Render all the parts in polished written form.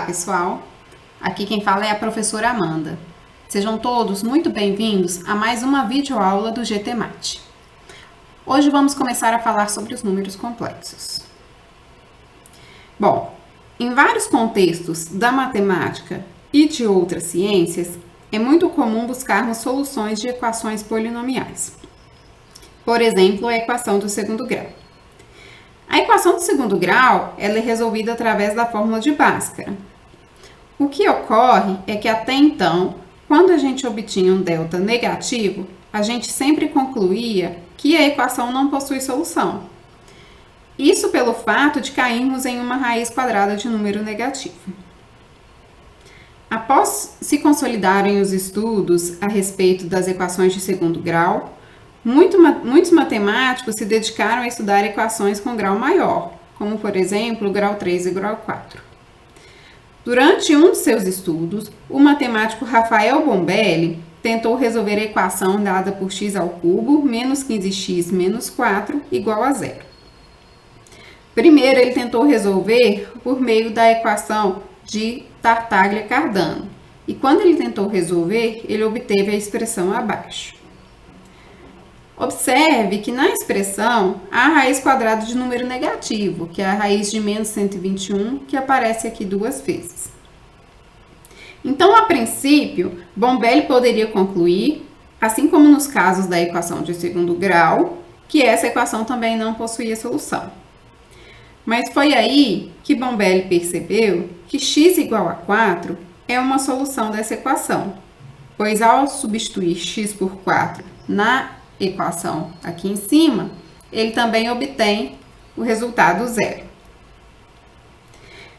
Olá, pessoal! Aqui quem fala é a professora Amanda. Sejam todos muito bem-vindos a mais uma videoaula do GTMate. Hoje vamos começar a falar sobre os números complexos. Bom, em vários contextos da matemática e de outras ciências, é muito comum buscarmos soluções de equações polinomiais. Por exemplo, a equação do segundo grau. A equação do segundo grau ela é resolvida através da fórmula de Bhaskara. O que ocorre é que até então, quando a gente obtinha um delta negativo, a gente sempre concluía que a equação não possui solução. Isso pelo fato de cairmos em uma raiz quadrada de número negativo. Após se consolidarem os estudos a respeito das equações de segundo grau, muitos matemáticos se dedicaram a estudar equações com grau maior, como por exemplo o grau 3 e o grau 4. Durante um de seus estudos, o matemático Rafael Bombelli tentou resolver a equação dada por x ao cubo menos 15x menos 4 igual a zero. Primeiro, ele tentou resolver por meio da equação de Tartaglia-Cardano, e quando ele tentou resolver, ele obteve a expressão abaixo. Observe que na expressão há a raiz quadrada de número negativo, que é a raiz de menos 121, que aparece aqui duas vezes. Então, a princípio, Bombelli poderia concluir, assim como nos casos da equação de segundo grau, que essa equação também não possuía solução. Mas foi aí que Bombelli percebeu que x igual a 4 é uma solução dessa equação, pois ao substituir x por 4 na equação aqui em cima, ele também obtém o resultado zero.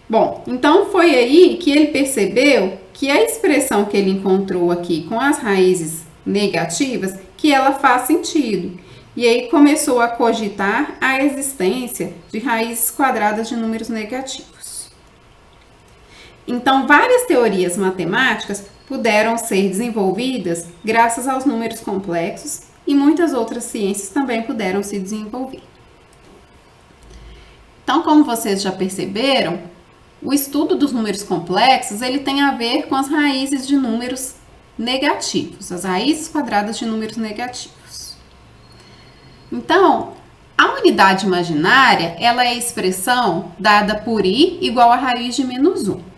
Bom, então foi aí que ele percebeu que a expressão que ele encontrou aqui com as raízes negativas, que ela faz sentido. E aí começou a cogitar a existência de raízes quadradas de números negativos. Então, várias teorias matemáticas puderam ser desenvolvidas graças aos números complexos e muitas outras ciências também puderam se desenvolver. Então, como vocês já perceberam, o estudo dos números complexos ele tem a ver com as raízes de números negativos, as raízes quadradas de números negativos. Então, a unidade imaginária ela é a expressão dada por i igual a raiz de menos 1.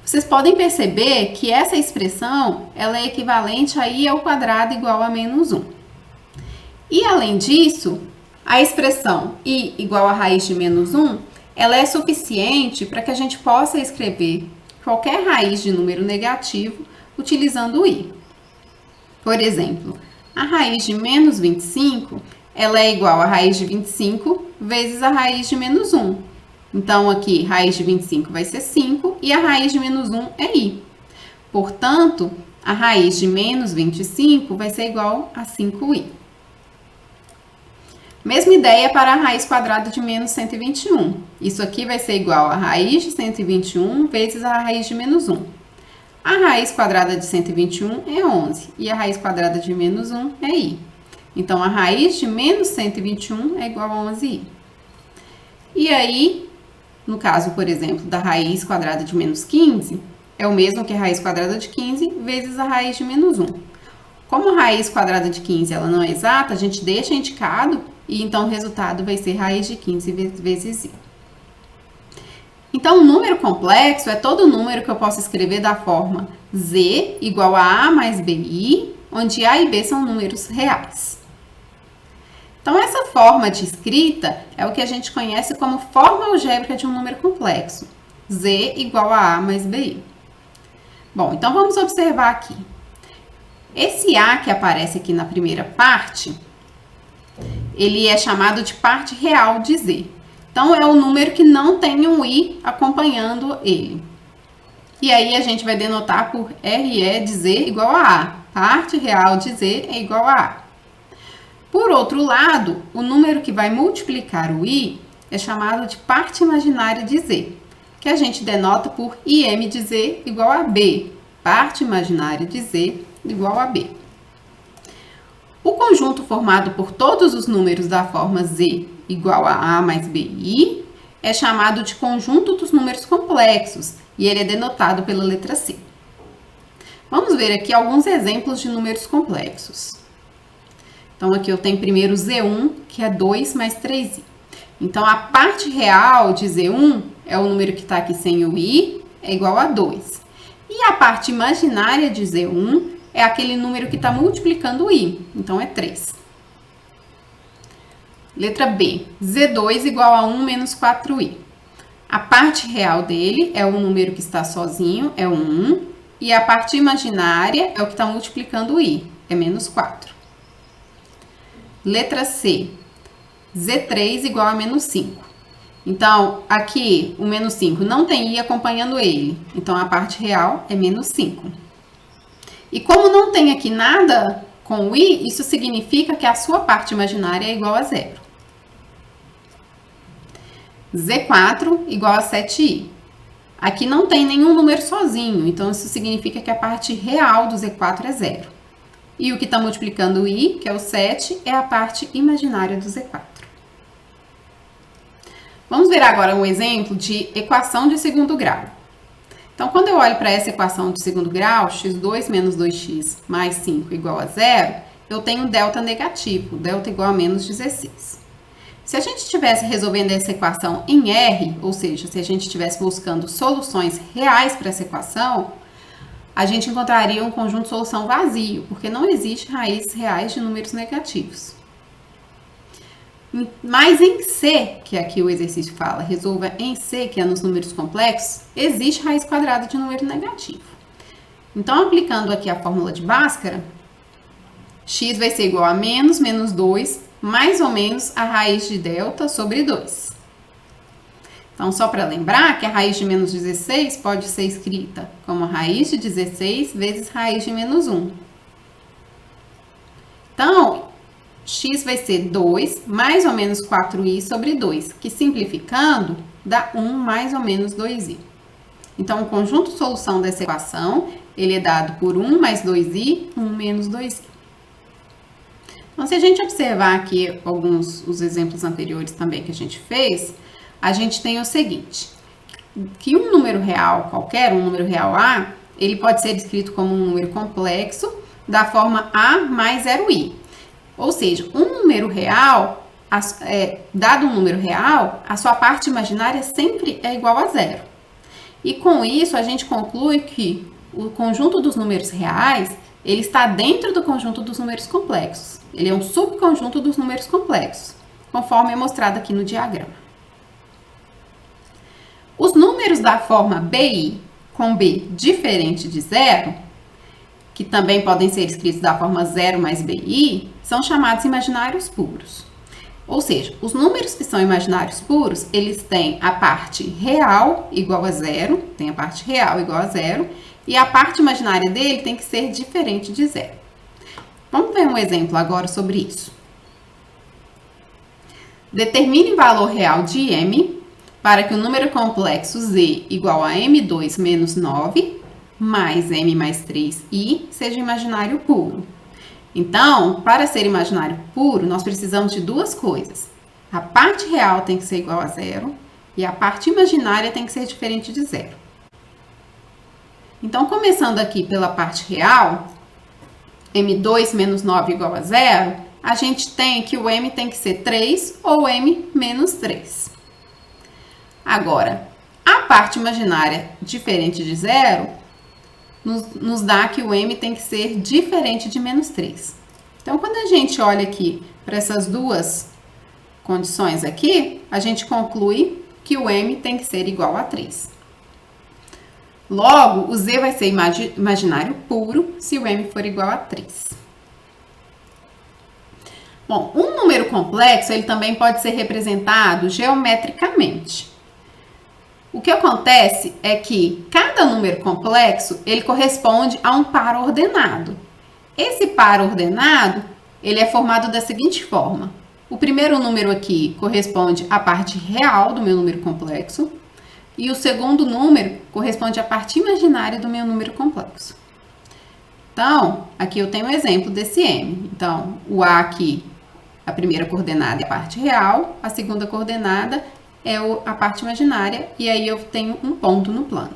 Vocês podem perceber que essa expressão ela é equivalente a i ao quadrado igual a menos 1. E além disso, a expressão i igual a raiz de menos 1, ela é suficiente para que a gente possa escrever qualquer raiz de número negativo utilizando o i. Por exemplo, a raiz de menos 25, ela é igual a raiz de 25 vezes a raiz de menos 1. Então, aqui, raiz de 25 vai ser 5 e a raiz de menos 1 é i. Portanto, a raiz de menos 25 vai ser igual a 5i. Mesma ideia para a raiz quadrada de menos 121. Isso aqui vai ser igual a raiz de 121 vezes a raiz de menos 1. A raiz quadrada de 121 é 11 e a raiz quadrada de menos 1 é i. Então, a raiz de menos 121 é igual a 11i. E aí, no caso, por exemplo, da raiz quadrada de menos 15, é o mesmo que a raiz quadrada de 15 vezes a raiz de menos 1. Como a raiz quadrada de 15 ela não é exata, a gente deixa indicado e então o resultado vai ser raiz de 15 vezes i. Então, o número complexo é todo número que eu posso escrever da forma z igual a a mais bi, onde a e b são números reais. Então, essa forma de escrita é o que a gente conhece como forma algébrica de um número complexo. Z igual a A mais BI. Bom, então vamos observar aqui. Esse A que aparece aqui na primeira parte, ele é chamado de parte real de Z. Então, é o número que não tem um I acompanhando ele. E aí, a gente vai denotar por RE de Z igual a A. Parte real de Z é igual a A. Por outro lado, o número que vai multiplicar o i é chamado de parte imaginária de z, que a gente denota por im de z igual a b, parte imaginária de z igual a b. O conjunto formado por todos os números da forma z igual a a mais bi é chamado de conjunto dos números complexos e ele é denotado pela letra C. Vamos ver aqui alguns exemplos de números complexos. Então, aqui eu tenho primeiro Z1, que é 2 mais 3i. Então, a parte real de Z1 é o número que está aqui sem o i, é igual a 2. E a parte imaginária de Z1 é aquele número que está multiplicando o i, então é 3. Letra B, Z2 igual a 1 menos 4i. A parte real dele é o número que está sozinho, é o 1, e a parte imaginária é o que está multiplicando o i, é menos 4. Letra C, Z3 igual a menos 5. Então, aqui o menos 5 não tem i acompanhando ele, então a parte real é menos 5. E como não tem aqui nada com o i, isso significa que a sua parte imaginária é igual a 0. Z4 igual a 7i. Aqui não tem nenhum número sozinho, então isso significa que a parte real do Z4 é 0. E o que está multiplicando o i, que é o 7, é a parte imaginária do Z4. Vamos ver agora um exemplo de equação de segundo grau. Então, quando eu olho para essa equação de segundo grau, x2 menos 2x mais 5 igual a 0, eu tenho um delta negativo, delta igual a menos 16. Se a gente estivesse resolvendo essa equação em R, ou seja, se a gente estivesse buscando soluções reais para essa equação, a gente encontraria um conjunto de solução vazio, porque não existe raízes reais de números negativos. Mas em C, que aqui o exercício fala, resolva em C, que é nos números complexos, existe raiz quadrada de número negativo. Então, aplicando aqui a fórmula de Bhaskara, x vai ser igual a menos 2, mais ou menos a raiz de delta sobre 2. Então, só para lembrar que a raiz de menos 16 pode ser escrita como a raiz de 16 vezes raiz de menos 1. Então, x vai ser 2 mais ou menos 4i sobre 2, que simplificando dá 1 mais ou menos 2i. Então, o conjunto de solução dessa equação, ele é dado por 1 mais 2i, 1 menos 2i. Então, se a gente observar aqui os exemplos anteriores também que a gente fez, a gente tem o seguinte, que um número real qualquer, um número real A, ele pode ser escrito como um número complexo da forma A mais 0i. Ou seja, um número real, dado um número real, a sua parte imaginária sempre é igual a 0. E com isso, a gente conclui que o conjunto dos números reais, ele está dentro do conjunto dos números complexos. Ele é um subconjunto dos números complexos, conforme é mostrado aqui no diagrama. Os números da forma BI com B diferente de 0, que também podem ser escritos da forma 0 mais BI, são chamados imaginários puros. Ou seja, os números que são imaginários puros, eles têm a parte real igual a 0, tem a parte real igual a 0, e a parte imaginária dele tem que ser diferente de 0. Vamos ver um exemplo agora sobre isso. Determine o valor real de m para que o número complexo z igual a m2 menos 9 mais m mais 3i seja imaginário puro. Então, para ser imaginário puro, nós precisamos de duas coisas. A parte real tem que ser igual a 0 e a parte imaginária tem que ser diferente de 0. Então, começando aqui pela parte real, m2 menos 9 igual a 0, a gente tem que o m tem que ser 3 ou m menos 3. Agora, a parte imaginária diferente de 0 nos dá que o m tem que ser diferente de menos 3. Então, quando a gente olha aqui para essas duas condições aqui, a gente conclui que o m tem que ser igual a 3. Logo, o z vai ser imaginário puro se o m for igual a 3. Bom, um número complexo, ele também pode ser representado geometricamente. O que acontece é que cada número complexo, ele corresponde a um par ordenado. Esse par ordenado, ele é formado da seguinte forma. O primeiro número aqui corresponde à parte real do meu número complexo. E o segundo número corresponde à parte imaginária do meu número complexo. Então, aqui eu tenho um exemplo desse m. Então, o a aqui, a primeira coordenada é a parte real, a segunda coordenada é a parte imaginária, e aí eu tenho um ponto no plano.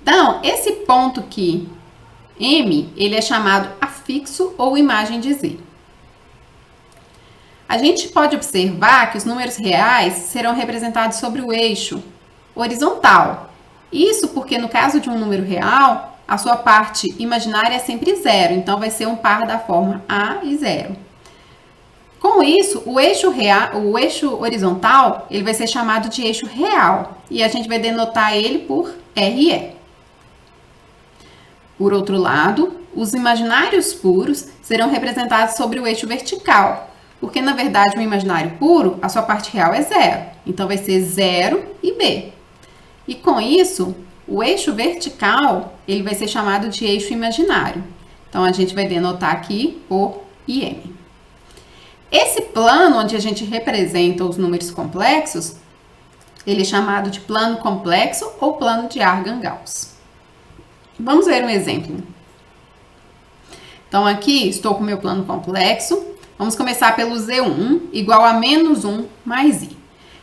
Então, esse ponto aqui, M, ele é chamado afixo ou imagem de Z. A gente pode observar que os números reais serão representados sobre o eixo horizontal. Isso porque no caso de um número real, a sua parte imaginária é sempre zero, então vai ser um par da forma A e 0. Com isso, o eixo horizontal, ele vai ser chamado de eixo real, e a gente vai denotar ele por RE. Por outro lado, os imaginários puros serão representados sobre o eixo vertical, porque na verdade o imaginário puro, a sua parte real é zero, então vai ser 0 e B. E com isso, o eixo vertical, ele vai ser chamado de eixo imaginário. Então a gente vai denotar aqui por IM. Esse plano onde a gente representa os números complexos, ele é chamado de plano complexo ou plano de Argand-Gauss. Vamos ver um exemplo. Então aqui estou com o meu plano complexo. Vamos começar pelo Z1 igual a menos 1 mais I.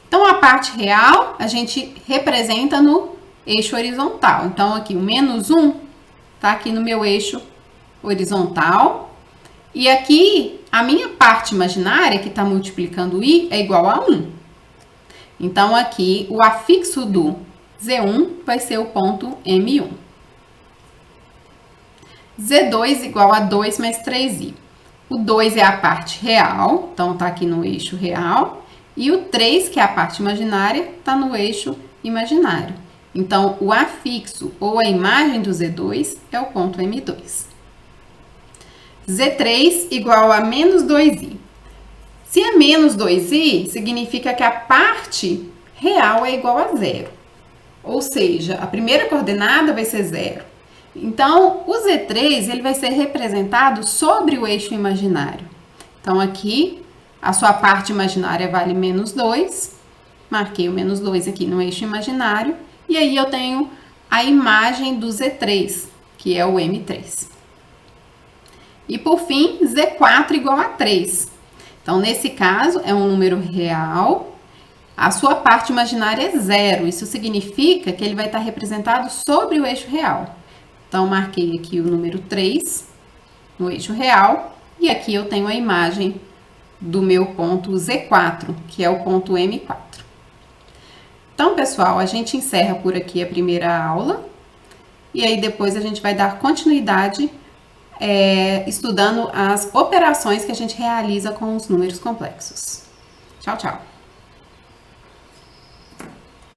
Então a parte real a gente representa no eixo horizontal. Então aqui o menos 1 está aqui no meu eixo horizontal. E aqui, a minha parte imaginária, que está multiplicando I, é igual a 1. Então, aqui, o afixo do Z1 vai ser o ponto M1. Z2 igual a 2 mais 3I. O 2 é a parte real, então está aqui no eixo real. E o 3, que é a parte imaginária, está no eixo imaginário. Então, o afixo ou a imagem do Z2 é o ponto M2. Z3 igual a menos 2i. Se é menos 2i, significa que a parte real é igual a zero. Ou seja, a primeira coordenada vai ser zero. Então, o Z3 ele vai ser representado sobre o eixo imaginário. Então, aqui, a sua parte imaginária vale menos 2. Marquei o menos 2 aqui no eixo imaginário. E aí, eu tenho a imagem do Z3, que é o M3. E por fim, Z4 igual a 3. Então, nesse caso, é um número real. A sua parte imaginária é zero. Isso significa que ele vai estar representado sobre o eixo real. Então, marquei aqui o número 3 no eixo real. E aqui eu tenho a imagem do meu ponto Z4, que é o ponto M4. Então, pessoal, a gente encerra por aqui a primeira aula. E aí, depois a gente vai dar continuidade estudando as operações que a gente realiza com os números complexos. Tchau, tchau!